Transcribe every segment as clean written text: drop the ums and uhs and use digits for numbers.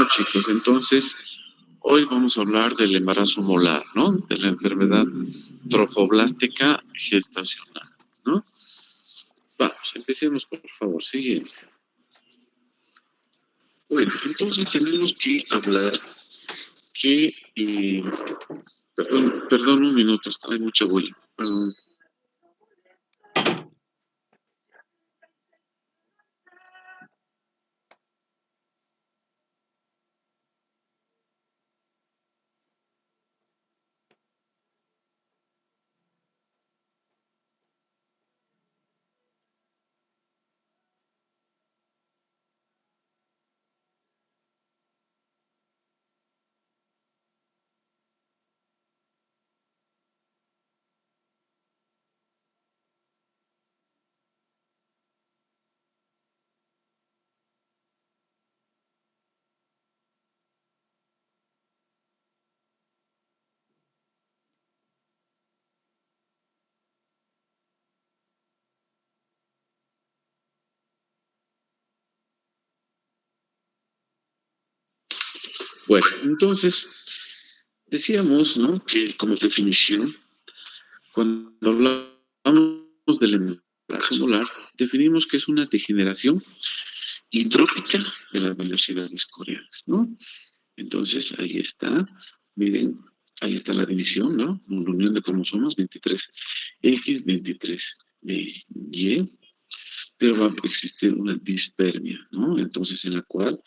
Bueno, chicos, entonces hoy vamos a hablar del embarazo molar, ¿no? De la enfermedad trofoblástica gestacional, ¿no? Vamos, empecemos por favor, siguiente. Bueno, entonces tenemos que hablar que, perdón un minuto, hay mucha bulla. Bueno, entonces decíamos, ¿no? Que como definición, cuando hablamos del embarazo molar, definimos que es una degeneración hidrópica de las velocidades coreanas, ¿no? Entonces, ahí está, miren, ahí está la división, ¿no? La unión de cromosomas 23X, 23Y, pero va a existir una dispermia, ¿no? Entonces, en la cual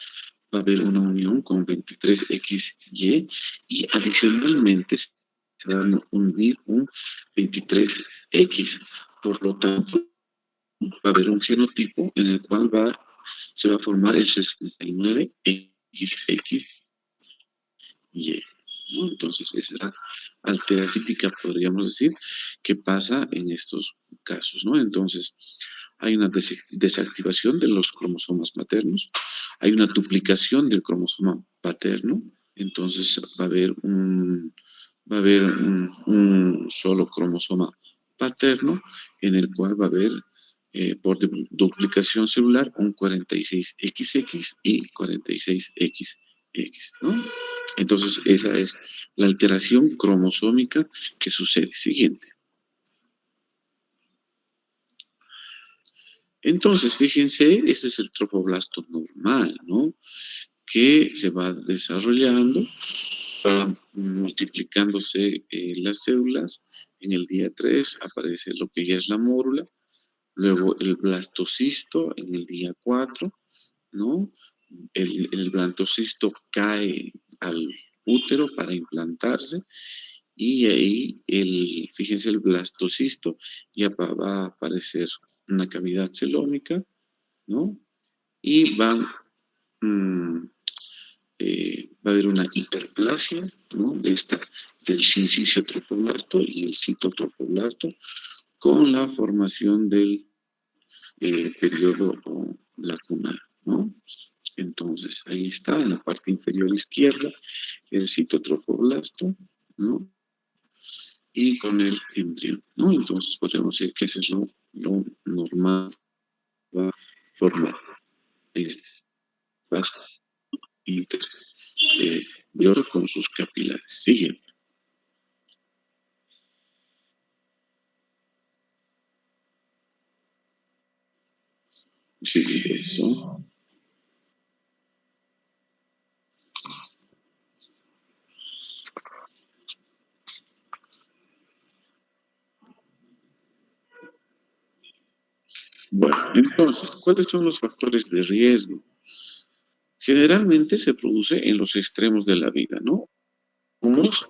va a haber una unión con 23XY y adicionalmente se va a unir un 23X. Por lo tanto, va a haber un genotipo en el cual se va a formar el 69XX y, ¿no? Entonces, esa es la alteracítica, podríamos decir, que pasa en estos casos, ¿no? Entonces, hay una desactivación de los cromosomas maternos, hay una duplicación del cromosoma paterno, entonces va a haber un solo cromosoma paterno en el cual va a haber por duplicación celular un 46XX y 46XX, ¿no? Entonces, esa es la alteración cromosómica que sucede. Siguiente. Entonces, fíjense, ese es el trofoblasto normal, ¿no? Que se va desarrollando, va multiplicándose las células. En el día 3 aparece lo que ya es la mórula, luego el blastocisto en el día 4, ¿no? El blastocisto cae al útero para implantarse y ahí, fíjense, el blastocisto ya va a aparecer una cavidad celómica, ¿no? Y mm, va a haber una hiperplasia, ¿no? Del sincicio trofoblasto y el citotrofoblasto con la formación del periodo lacunar, ¿no? Entonces, ahí está, en la parte inferior izquierda, el citotrofoblasto, ¿no? Y con el embrión, ¿no? Entonces, podemos decir que ese es lo normal, va a formar espacio interior con sus capilares. Siguiente. Sí, eso. Bueno, entonces, ¿cuáles son los factores de riesgo? Generalmente se produce en los extremos de la vida, ¿no? Unos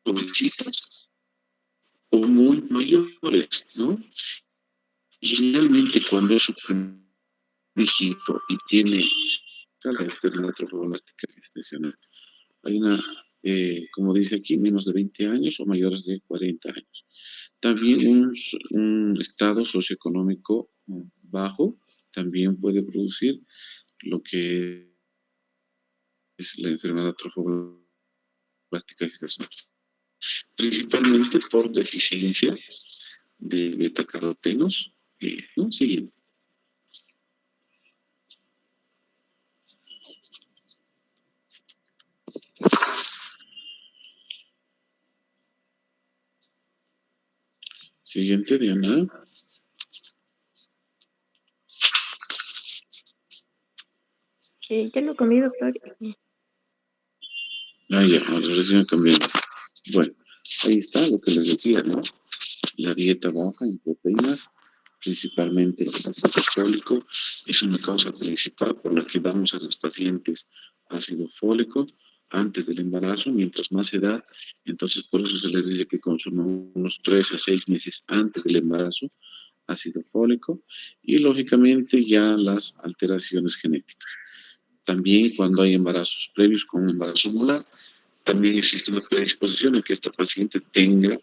jovencitos o muy mayores, ¿no? Generalmente cuando es un viejito y tiene la enfermedad trofoblática gestacional, hay una, como dice aquí, menos de 20 años o mayores de 40 años. También un estado socioeconómico bajo también puede producir lo que es la enfermedad trofoblástica gestacional, principalmente por deficiencia de betacarotenos. ¿No? Siguiente. Siguiente, Diana. Ya lo comí, doctor. Ya, recién cambiando. Bueno, ahí está lo que les decía, ¿no? La dieta baja en proteínas, principalmente el ácido fólico, es una causa principal por la que damos a los pacientes ácido fólico antes del embarazo, mientras más edad, entonces por eso se les dice que consuman unos 3 a 6 meses antes del embarazo ácido fólico y lógicamente ya las alteraciones genéticas. También cuando hay embarazos previos con un embarazo molar, también existe una predisposición a que esta paciente tenga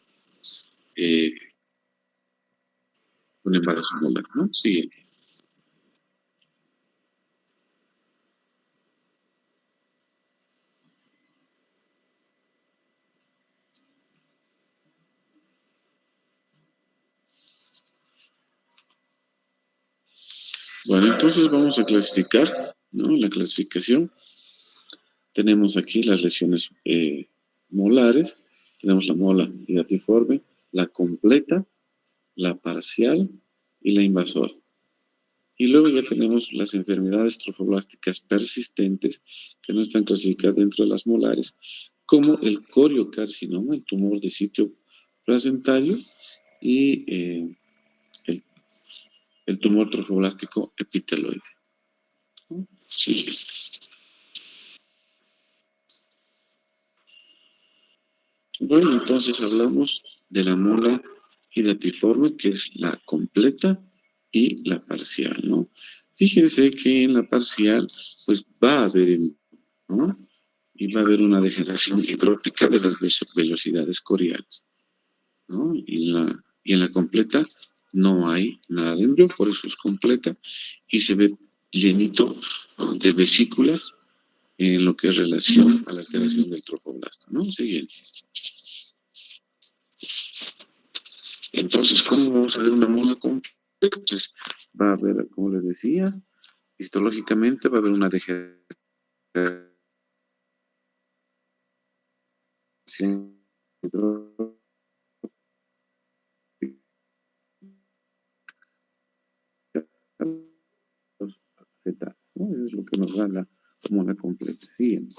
eh, un embarazo molar, ¿no? Sí. Bueno, entonces vamos a clasificar, ¿no? La clasificación. Tenemos aquí las lesiones molares, tenemos la mola hidatiforme, la completa, la parcial y la invasora. Y luego ya tenemos las enfermedades trofoblásticas persistentes que no están clasificadas dentro de las molares, como el coriocarcinoma, el tumor de sitio placentario, y el, el tumor trofoblástico epiteloide. Sí. Bueno, entonces hablamos de la mola hidatiforme, que es la completa y la parcial, ¿no? Fíjense que en la parcial, pues va a haber, ¿no? Y va a haber una degeneración hidrópica de las velocidades coriales, ¿no? Y en la completa no hay nada de embrión, por eso es completa, y se ve llenito, ¿no?, de vesículas en lo que es relación a la alteración del trofoblasto, ¿no? Siguiente. Entonces, ¿cómo vamos a ver una mola completa? Entonces, va a haber, como les decía, histológicamente va a haber una degeneración hidrópica, Z, ¿no? Eso es lo que nos da la mola completa. Siguiente.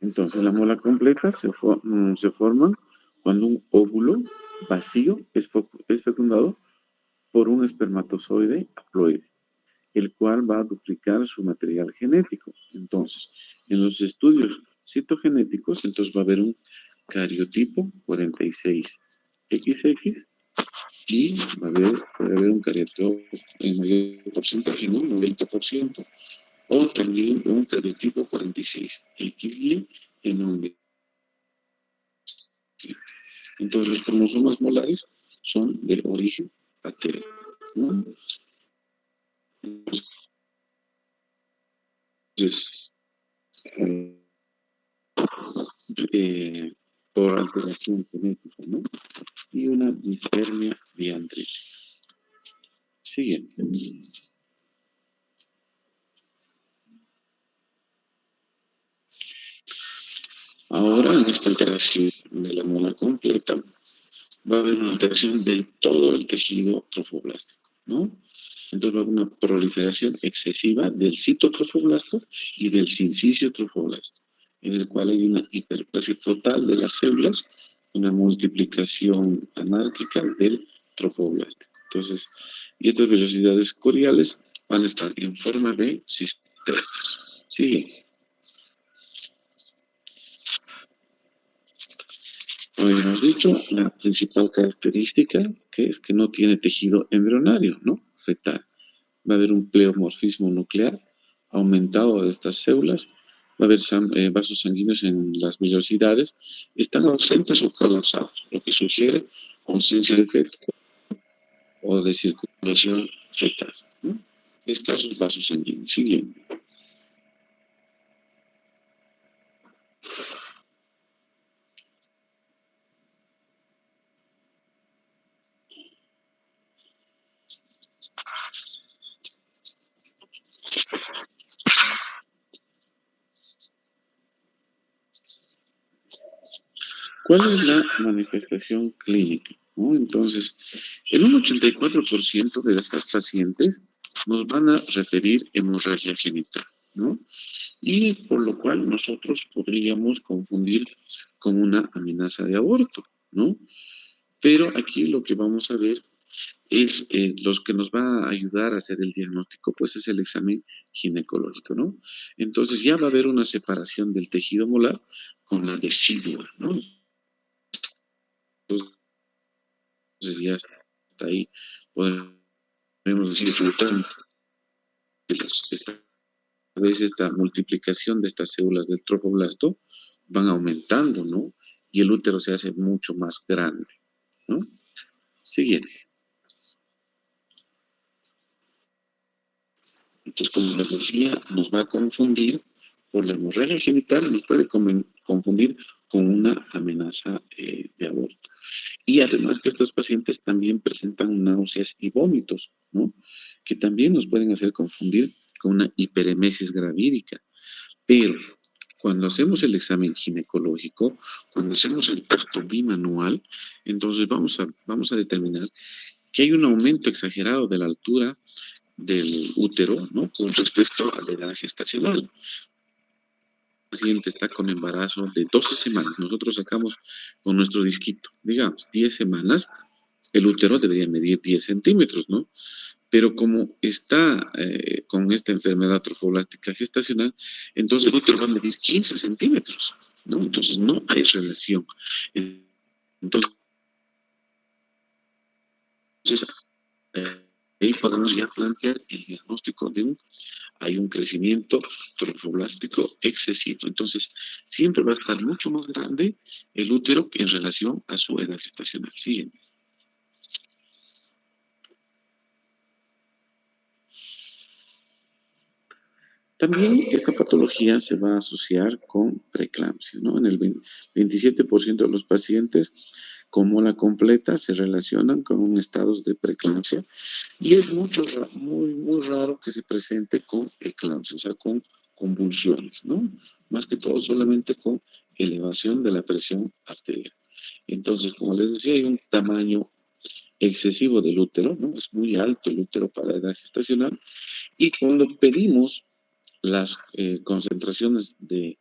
Entonces, la mola completa se forma cuando un óvulo vacío es fecundado por un espermatozoide haploide, el cual va a duplicar su material genético. Entonces, en los estudios citogenéticos, entonces va a haber un cariotipo 46XX y puede haber un cariotipo en mayor porcentaje, ¿no? 90%, o también un cariotipo 46XY en un 20%. Entonces, los cromosomas molares son de origen paterno, ¿no? Entonces, eh, eh, por alteración genética, ¿no? Y una dispermia diandrica. Siguiente. Ahora, en esta alteración de la mola completa, va a haber una alteración de todo el tejido trofoblástico, ¿no? Entonces va a haber una proliferación excesiva del citotrofoblasto y del sincicio trofoblasto, en el cual hay una hiperplasia total de las células, una multiplicación anárquica del trofoblástico. Entonces, y estas velocidades coriales van a estar en forma de cisternas. Sí, habíamos dicho la principal característica que es que no tiene tejido embrionario, ¿no? Fetal. Va a haber un pleomorfismo nuclear aumentado de estas células, va a haber vasos sanguíneos en las vellosidades, están ausentes o colapsados, lo que sugiere ausencia de feto o de circulación fetal, ¿no? Escasos vasos sanguíneos. Siguiente. ¿Cuál es la manifestación clínica? ¿No? Entonces, en un 84% de estas pacientes nos van a referir hemorragia genital, ¿no? Y por lo cual nosotros podríamos confundir con una amenaza de aborto, ¿no? Pero aquí lo que vamos a ver es los que nos va a ayudar a hacer el diagnóstico, pues es el examen ginecológico, ¿no? Entonces ya va a haber una separación del tejido molar con la decidua, ¿no? Entonces ya está ahí, podemos decir, flotando. Esta vez esta multiplicación de estas células del trofoblasto van aumentando, ¿no? Y el útero se hace mucho más grande, ¿no? Siguiente. Entonces, como les decía, nos va a confundir por la hemorragia genital, nos puede confundir con una amenaza de aborto. Y además que estos pacientes también presentan náuseas y vómitos, ¿no? Que también nos pueden hacer confundir con una hiperemesis gravídica. Pero cuando hacemos el examen ginecológico, cuando hacemos el tacto bimanual, entonces vamos a determinar que hay un aumento exagerado de la altura del útero, ¿no? Con respecto a la edad gestacional. El paciente está con embarazo de 12 semanas. Nosotros sacamos con nuestro disquito, digamos, 10 semanas, el útero debería medir 10 centímetros, ¿no? Pero como está con esta enfermedad trofoblástica gestacional, entonces el útero va a medir 15 centímetros, ¿no? Entonces no hay relación. Entonces, ahí podemos ya plantear el diagnóstico de hay un crecimiento trofoblástico excesivo. Entonces, siempre va a estar mucho más grande el útero en relación a su edad gestacional. Siguiente. También esta patología se va a asociar con preeclampsia, ¿no? En el 27% de los pacientes con mola completa se relacionan con estados de preeclampsia y es muy raro que se presente con eclampsia, o sea, con convulsiones, ¿no? Más que todo solamente con elevación de la presión arterial. Entonces, como les decía, hay un tamaño excesivo del útero, ¿no? Es muy alto el útero para la edad gestacional y cuando pedimos las concentraciones de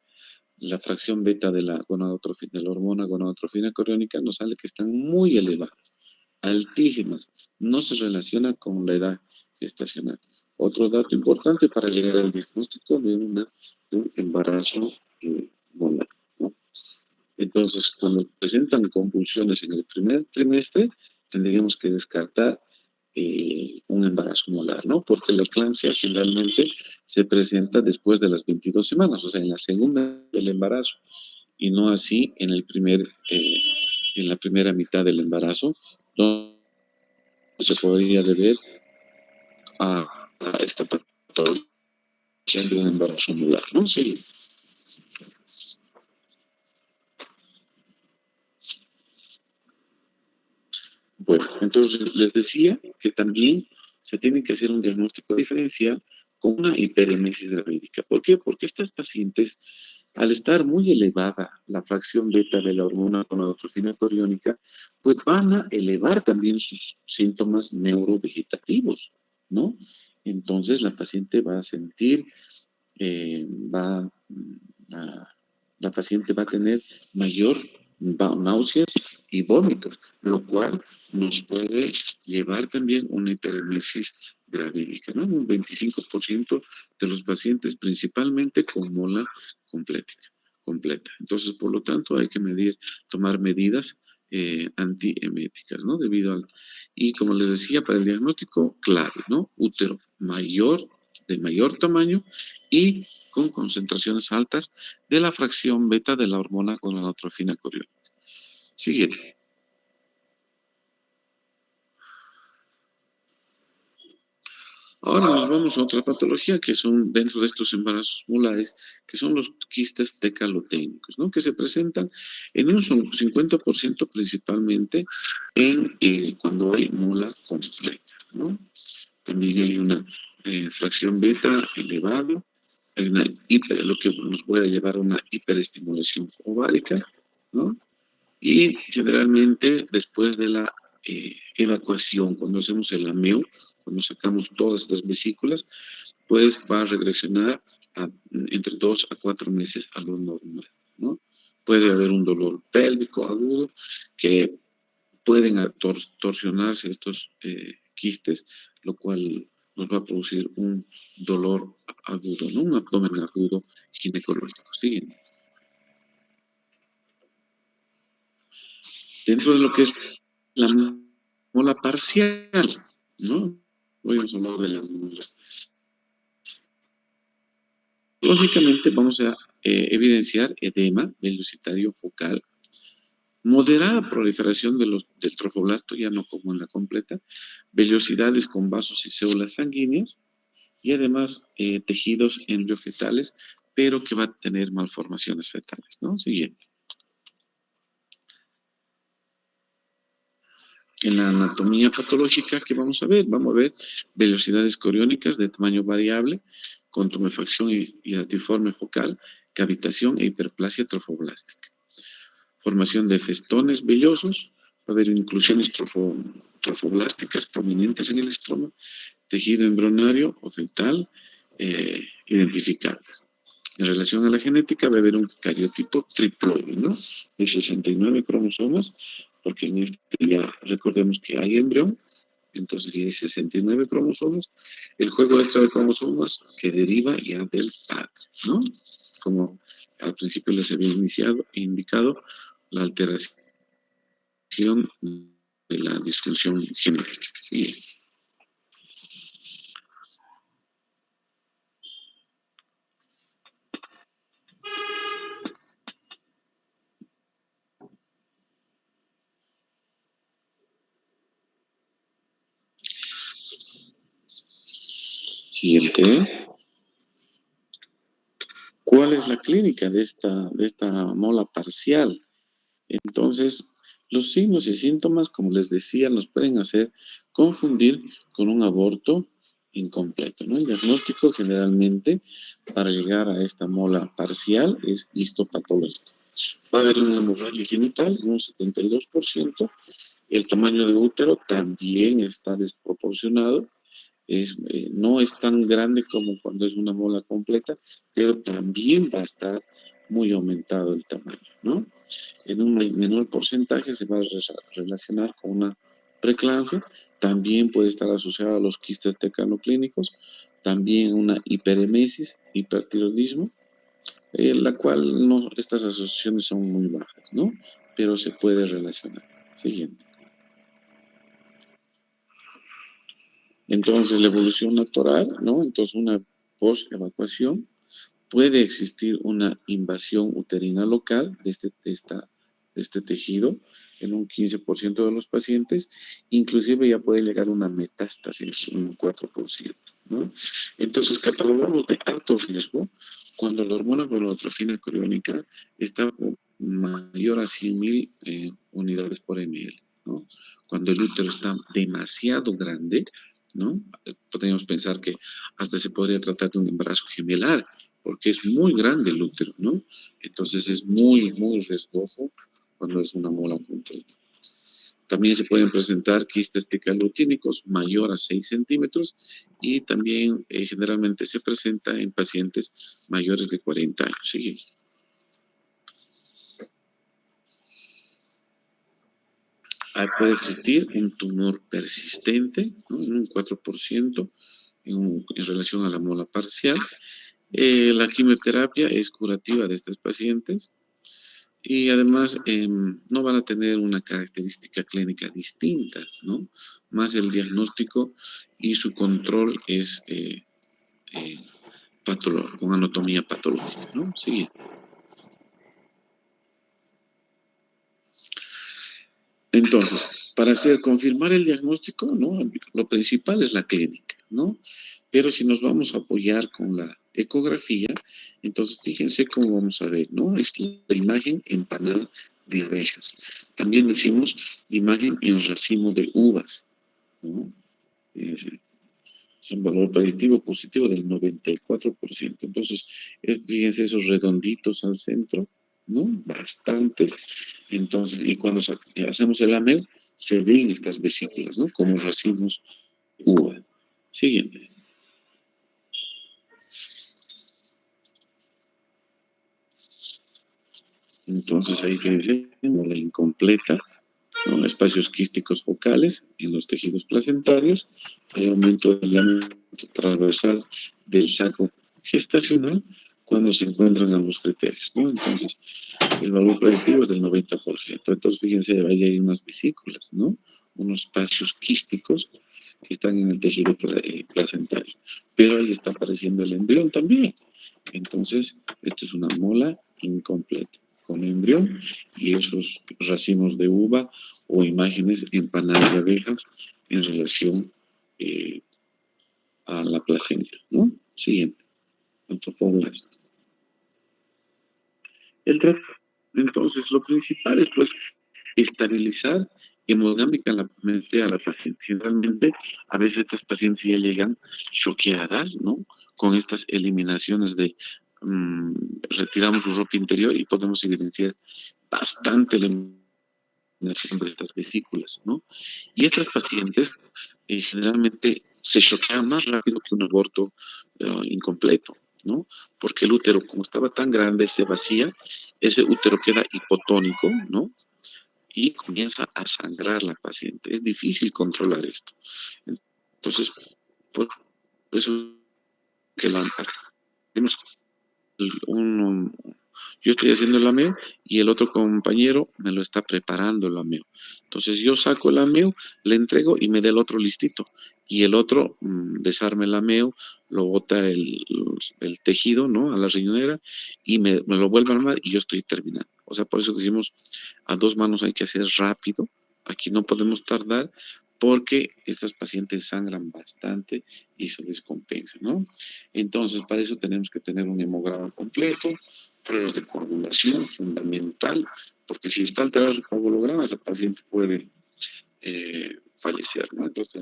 la fracción beta de la gonadotrofina, de la hormona gonadotrofina coriónica, nos sale que están muy elevadas, altísimas. No se relaciona con la edad gestacional. Otro dato importante para llegar al diagnóstico de un embarazo molar, ¿no? Entonces, cuando presentan convulsiones en el primer trimestre, tendríamos que descartar un embarazo molar, ¿no? Porque la eclampsia generalmente se presenta después de las 22 semanas, o sea, en la segunda del embarazo, y no así en la primera mitad del embarazo, donde se podría deber a esta patología de un embarazo molar, ¿no? Sí. Bueno, entonces les decía que también se tiene que hacer un diagnóstico diferencial con una hiperemesis gravídica. ¿Por qué? Porque estas pacientes, al estar muy elevada la fracción beta de la hormona gonadotrofina coriónica, pues van a elevar también sus síntomas neurovegetativos, ¿no? Entonces la paciente va a sentir, eh, va, a, la paciente va a tener mayor náuseas y vómitos, lo cual nos puede llevar también una hiperemesis gravídica, ¿no? Un 25% de los pacientes, principalmente con mola completa. Entonces, por lo tanto, hay que tomar medidas antieméticas, ¿no? Y como les decía, para el diagnóstico, clave, ¿no? Útero de mayor tamaño y con concentraciones altas de la fracción beta de la hormona gonadotrofina coriónica. Siguiente. Ahora nos vamos a otra patología que son dentro de estos embarazos molares, que son los quistes tecalotécnicos, ¿no? Que se presentan en un 50% principalmente cuando hay mola completa, ¿no? También hay una fracción beta elevada, hay lo que nos puede llevar a una hiperestimulación ovárica, ¿no? Y generalmente después de la evacuación, cuando hacemos el ameo, cuando sacamos todas las vesículas, pues va a regresionar entre 2 a 4 meses a lo normal, ¿no? Puede haber un dolor pélvico agudo que pueden torsionarse estos quistes, lo cual nos va a producir un dolor agudo, ¿no? Un abdomen agudo ginecológico. Siguiente. Dentro de lo que es la mola parcial, ¿no? Hoy hemos hablado de la mola. Lógicamente vamos a evidenciar edema velocitario focal, moderada proliferación del trofoblasto, ya no como en la completa, vellosidades con vasos y células sanguíneas, y además tejidos embriofetales, pero que va a tener malformaciones fetales, ¿no? Siguiente. En la anatomía patológica, ¿qué vamos a ver? Vamos a ver velocidades coriónicas de tamaño variable, con tumefacción y latiforme focal, cavitación e hiperplasia trofoblástica. Formación de festones vellosos, va a haber inclusiones trofoblásticas prominentes en el estroma, tejido embrionario o fetal identificables. En relación a la genética va a haber un cariotipo triploide, ¿no? De 69 cromosomas, porque en este ya recordemos que hay embrión, entonces ya hay 69 cromosomas. El juego extra de cromosomas que deriva ya del padre, ¿no? Como al principio les había indicado la alteración de la disfunción genética. ¿Sí? Siguiente. ¿Cuál es la clínica de esta mola parcial? Entonces, los signos y síntomas, como les decía, nos pueden hacer confundir con un aborto incompleto, ¿no? El diagnóstico generalmente para llegar a esta mola parcial es histopatológico. Va a haber una hemorragia genital, un 72%. El tamaño de útero también está desproporcionado. No es tan grande como cuando es una mola completa, pero también va a estar muy aumentado el tamaño, ¿no? En un menor porcentaje se va a relacionar con una preeclampsia, también puede estar asociada a los quistes tecanoclínicos, también una hiperemesis, hipertiroidismo, la cual no, estas asociaciones son muy bajas, ¿no? Pero se puede relacionar. Siguiente. Entonces, la evolución natural, ¿no? Entonces, una post-evacuación, puede existir una invasión uterina local de este tejido en un 15% de los pacientes, inclusive ya puede llegar una metástasis, un 4%, ¿no? Entonces, catalogamos de alto riesgo cuando la hormona gonadotrofina coriónica está mayor a 100.000 unidades por ml, ¿no? Cuando el útero está demasiado grande, ¿no? Podríamos pensar que hasta se podría tratar de un embarazo gemelar, porque es muy grande el útero, ¿no? Entonces es muy, muy riesgoso cuando es una mola completa. También se pueden presentar quistes tecalotínicos mayor a 6 centímetros y también generalmente se presenta en pacientes mayores de 40 años. ¿Sí? Puede existir un tumor persistente, ¿no? En un 4% en relación a la mola parcial. La quimioterapia es curativa de estos pacientes y además no van a tener una característica clínica distinta, ¿no? Más el diagnóstico y su control es eh, con anatomía patológica, ¿no? Sí. Entonces, para confirmar el diagnóstico, ¿no? Lo principal es la clínica, ¿no? Pero si nos vamos a apoyar con la ecografía, entonces fíjense cómo vamos a ver, ¿no? Es la imagen en panal de abejas. También decimos imagen en racimo de uvas, ¿no? Es un valor predictivo positivo del 94%. Entonces, fíjense esos redonditos al centro, ¿no? Bastantes. Entonces, y cuando hacemos el ameo, se ven estas vesículas, ¿no? Como racimos de uva. Siguiente. Entonces ahí que dice, la incompleta, ¿no? Espacios quísticos focales en los tejidos placentarios, hay aumento del diámetro transversal del saco gestacional cuando se encuentran ambos criterios, ¿no? Entonces, el valor predictivo es del 90%. Entonces, fíjense, ahí hay unas vesículas, ¿no? Unos espacios quísticos que están en el tejido placentario. Pero ahí está apareciendo el embrión también. Entonces, esto es una mola incompleta, con embrión y esos racimos de uva o imágenes empanadas de abejas en relación a la placenta, ¿no? Siguiente. Antropoblasto. Entonces, lo principal es, pues, estabilizar hemodinámicamente a la paciente. Generalmente, a veces estas pacientes ya llegan choqueadas, ¿no? Con estas eliminaciones de retiramos su ropa interior y podemos evidenciar bastante la eliminación de estas vesículas, ¿no? Y estas pacientes generalmente se choquean más rápido que un aborto incompleto, ¿no? Porque el útero, como estaba tan grande, se vacía, ese útero queda hipotónico, ¿no? Y comienza a sangrar la paciente. Es difícil controlar esto. Entonces, por eso que la tenemos un, yo estoy haciendo el ameo y el otro compañero me lo está preparando el ameo. Entonces yo saco el ameo, le entrego y me da el otro listito. Y el otro desarma el ameo, lo bota el tejido, ¿no? A la riñonera y me lo vuelve a armar y yo estoy terminando. O sea, por eso decimos, a dos manos hay que hacer rápido. Aquí no podemos tardar porque estas pacientes sangran bastante y se descompensa, ¿no? Entonces, para eso tenemos que tener un hemograma completo, pruebas de coagulación, fundamental, porque si está alterado su coagulograma, ese paciente puede fallecer, ¿no? Entonces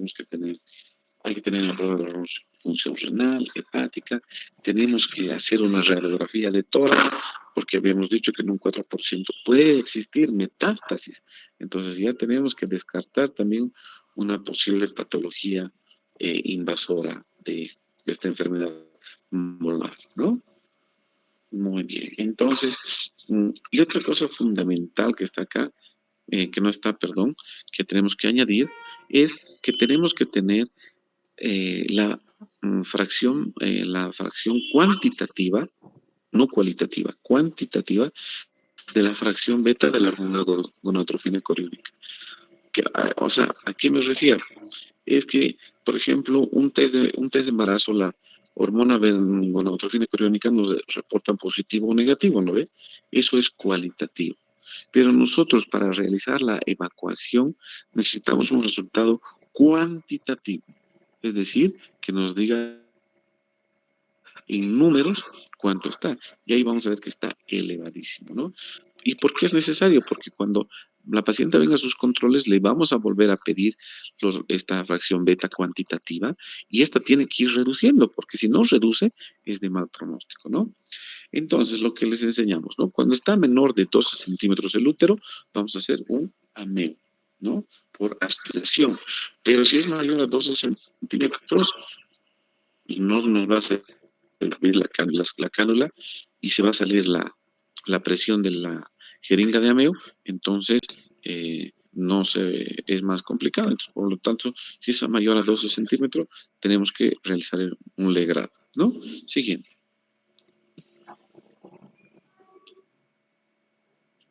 hay que tener la prueba de la función renal, hepática, tenemos que hacer una radiografía de tórax, porque habíamos dicho que en un 4% puede existir metástasis, entonces ya tenemos que descartar también una posible patología invasora de esta enfermedad molar, ¿no? Muy bien. Entonces, y otra cosa fundamental que está acá, que no está, perdón, que tenemos que añadir, es que tenemos que tener la fracción cuantitativa, no cualitativa, cuantitativa de la fracción beta de la hormona gonadotrofina coriónica. O sea, ¿a qué me refiero? Es que, por ejemplo, un test de embarazo, la hormona gonadotrofina coriónica nos reporta positivo o negativo, ¿no ve? Eso es cualitativo. Pero nosotros para realizar la evacuación necesitamos un resultado cuantitativo, es decir, que nos diga en números cuánto está. Y ahí vamos a ver que está elevadísimo, ¿no? ¿Y por qué es necesario? Porque cuando la paciente venga a sus controles, le vamos a volver a pedir esta fracción beta cuantitativa y esta tiene que ir reduciendo, porque si no reduce, es de mal pronóstico, ¿no? Entonces, lo que les enseñamos, ¿no? Cuando está menor de 12 centímetros el útero, vamos a hacer un ameo, ¿no? Por aspiración. Pero si es mayor a 12 centímetros, no nos va a hacer abrir la cánula y se va a salir la presión de la jeringa de ameo, entonces no se, es más complicado. Entonces, por lo tanto, si es mayor a 12 centímetros, tenemos que realizar un legrado, ¿no? Siguiente.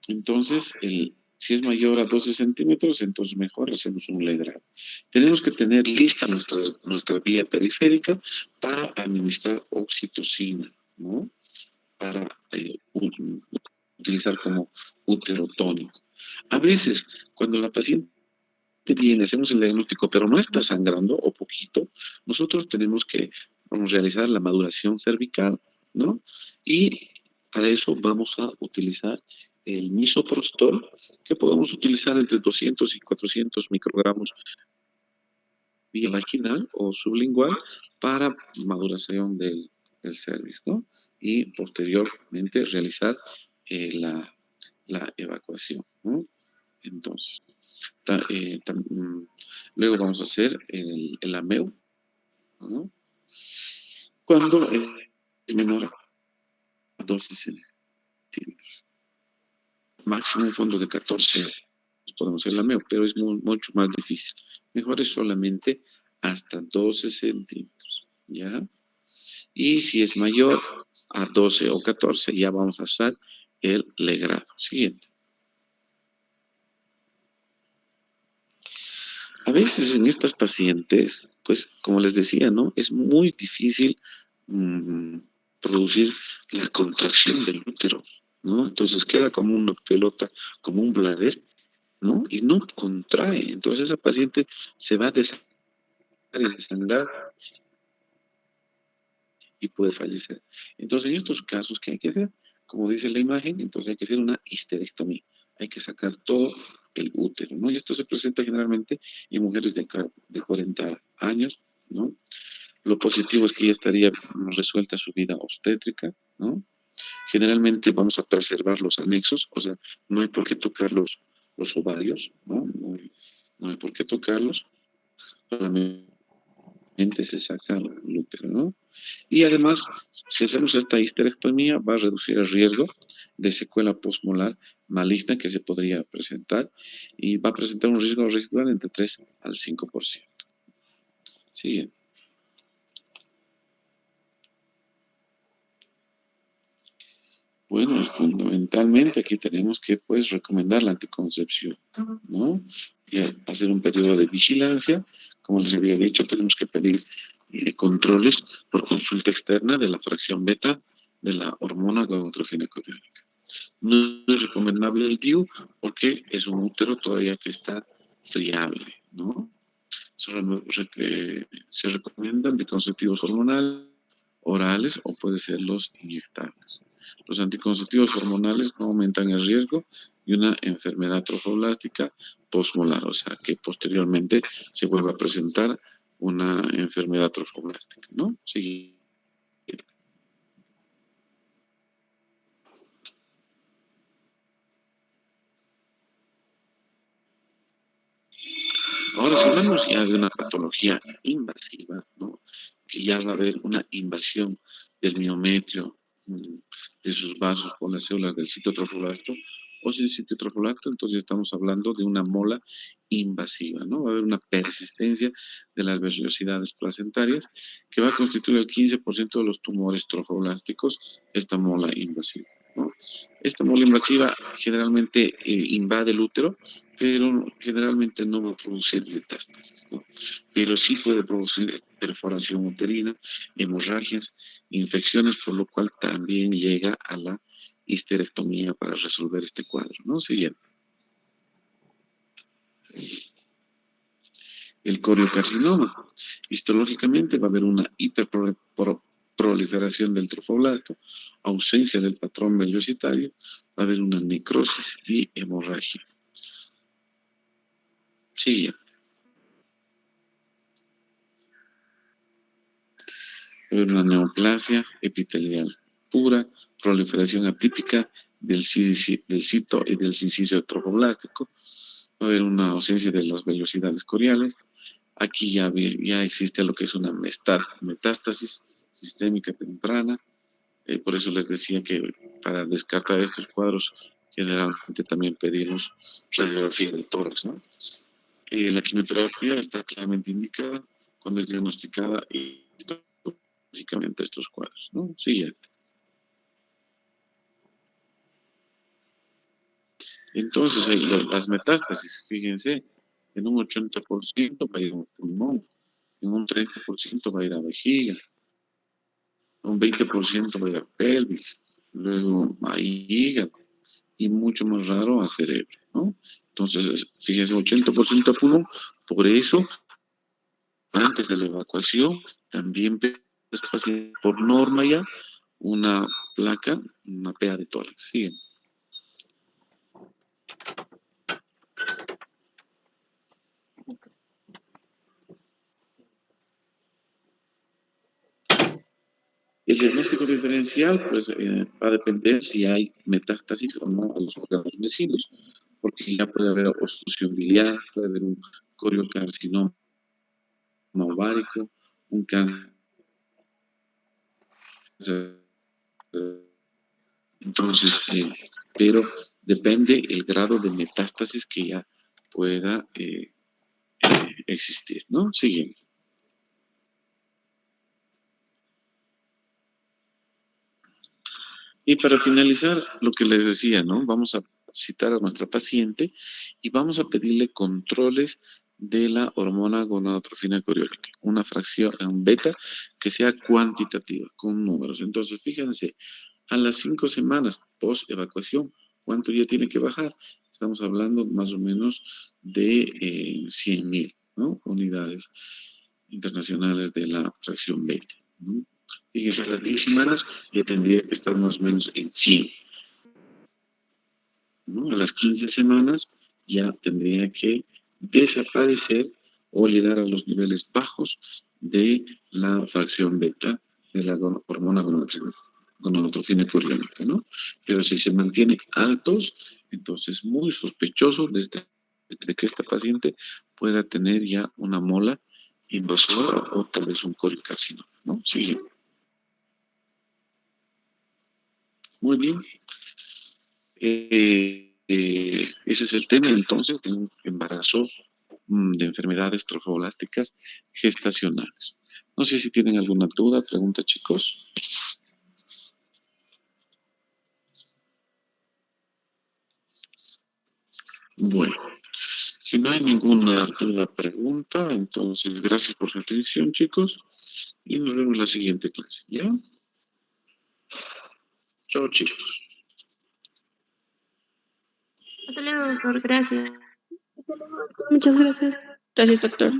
Entonces, si es mayor a 12 centímetros, entonces mejor hacemos un legrado. Tenemos que tener lista nuestra vía periférica para administrar oxitocina, ¿no? Para utilizar como útero tónico. A veces, cuando la paciente viene, hacemos el diagnóstico, pero no está sangrando o poquito, nosotros tenemos que realizar la maduración cervical, ¿no? Y para eso vamos a utilizar el misoprostol, que podemos utilizar entre 200 y 400 microgramos vía vaginal o sublingual para maduración del cervix, ¿no? Y posteriormente realizar la evacuación, ¿no? Entonces, luego vamos a hacer el AMEU, ¿no? Cuando es menor a 12 centímetros. Máximo un fondo de 14 podemos hacer el AMEU, pero es mucho más difícil. Mejor es solamente hasta 12 centímetros, ¿ya? Y si es mayor a 12 o 14, ya vamos a usar el legrado. Siguiente. A veces en estas pacientes, pues como les decía, ¿no? Es muy difícil producir la contracción del útero, ¿no? Entonces queda como una pelota, como un bladder, ¿no? Y no contrae. Entonces esa paciente se va a desangrar y puede fallecer. Entonces, en estos casos, ¿qué hay que hacer? Como dice la imagen, entonces hay que hacer una histerectomía. Hay que sacar todo el útero, ¿no? Y esto se presenta generalmente en mujeres de 40 años, ¿no? Lo positivo es que ya estaría resuelta su vida obstétrica, ¿no? Generalmente vamos a preservar los anexos, o sea, no hay por qué tocar los ovarios, ¿no? No hay por qué tocarlos, solamente se saca el útero, ¿no? Y además, si hacemos esta histerectomía, va a reducir el riesgo de secuela postmolar maligna que se podría presentar y va a presentar un riesgo residual entre 3 al 5%. Sigue. Bueno, fundamentalmente aquí tenemos que pues recomendar la anticoncepción, ¿no? Y hacer un periodo de vigilancia. Como les había dicho, tenemos que pedir controles por consulta externa de la fracción beta de la hormona gonadotropina-coriónica. No es recomendable el DIU porque es un útero todavía que está friable, ¿no? Se recomiendan anticonceptivos hormonales, orales o puede ser los inyectables. Los anticonceptivos hormonales no aumentan el riesgo de una enfermedad trofoblástica postmolar, o sea, que posteriormente se vuelva a presentar una enfermedad trofoblástica, ¿no? Sí. Ahora, si hablamos ya de una patología invasiva, ¿no? Que ya va a haber una invasión del miometrio, de sus vasos por las células del citotrofoblasto, o sin citotrofoblasto, entonces estamos hablando de una mola invasiva, ¿no? Va a haber una persistencia de las vellosidades placentarias que va a constituir el 15% de los tumores trofoblásticos, esta mola invasiva, ¿no? Esta mola invasiva generalmente invade el útero, pero generalmente no va a producir metástasis, ¿no? Pero sí puede producir perforación uterina, hemorragias, infecciones, por lo cual también llega a la histerectomía para resolver este cuadro, ¿no? Siguiente. El coriocarcinoma. Histológicamente va a haber una hiperproliferación del trofoblasto, ausencia del patrón vellositario, va a haber una necrosis y hemorragia. Siguiente. Va a haber una neoplasia epitelial pura, proliferación atípica del cito y del sincicio trofoblástico. Va a haber una ausencia de las vellosidades coriales. Aquí ya existe lo que es una metástasis sistémica temprana. Por eso les decía que para descartar estos cuadros, generalmente también pedimos radiografía del tórax, ¿no? La quimioterapia está claramente indicada cuando es diagnosticada y lógicamente estos cuadros, ¿no? Siguiente. Entonces, las metástasis, fíjense, en un 80% va a ir a un pulmón, en un 30% va a ir a vejiga, un 20% va a ir a pelvis, luego a hígado y mucho más raro a cerebro, ¿no? Entonces, fíjense, 80% a pulmón, por eso, antes de la evacuación, también por norma ya una placa, una PA de tórax. Siguen. El diagnóstico diferencial, pues, va a depender si hay metástasis o no a los órganos vecinos, porque ya puede haber obstrucción biliar, puede haber un coriocarcinoma ovárico, un cáncer. Entonces, pero depende el grado de metástasis que ya pueda existir, ¿no? Siguiente. Y para finalizar, lo que les decía, ¿no? Vamos a citar a nuestra paciente y vamos a pedirle controles de la hormona gonadotrofina coriónica, una fracción en beta que sea cuantitativa, con números. Entonces, fíjense, a las 5 semanas post evacuación, ¿cuánto ya tiene que bajar? Estamos hablando más o menos de 100.000, ¿no? Unidades internacionales de la fracción beta, ¿no? Fíjense, a las 10 semanas ya tendría que estar más o menos en 100, ¿no? A las 15 semanas ya tendría que desaparecer o llegar a los niveles bajos de la fracción beta de la hormona gonadotrofina coriónica, ¿no? Pero si se mantiene altos, entonces muy sospechoso de que esta paciente pueda tener ya una mola invasora o tal vez un coriocarcinoma, ¿no? Sí, muy bien. Ese es el tema entonces de un embarazo de enfermedades trofoblásticas gestacionales. No sé si tienen alguna duda, pregunta, chicos. Bueno, si no hay ninguna duda, pregunta, entonces gracias por su atención, chicos, y nos vemos en la siguiente clase. ¿Ya? Chao, chicos. Hasta luego, doctor. Gracias. Muchas gracias. Gracias, doctor.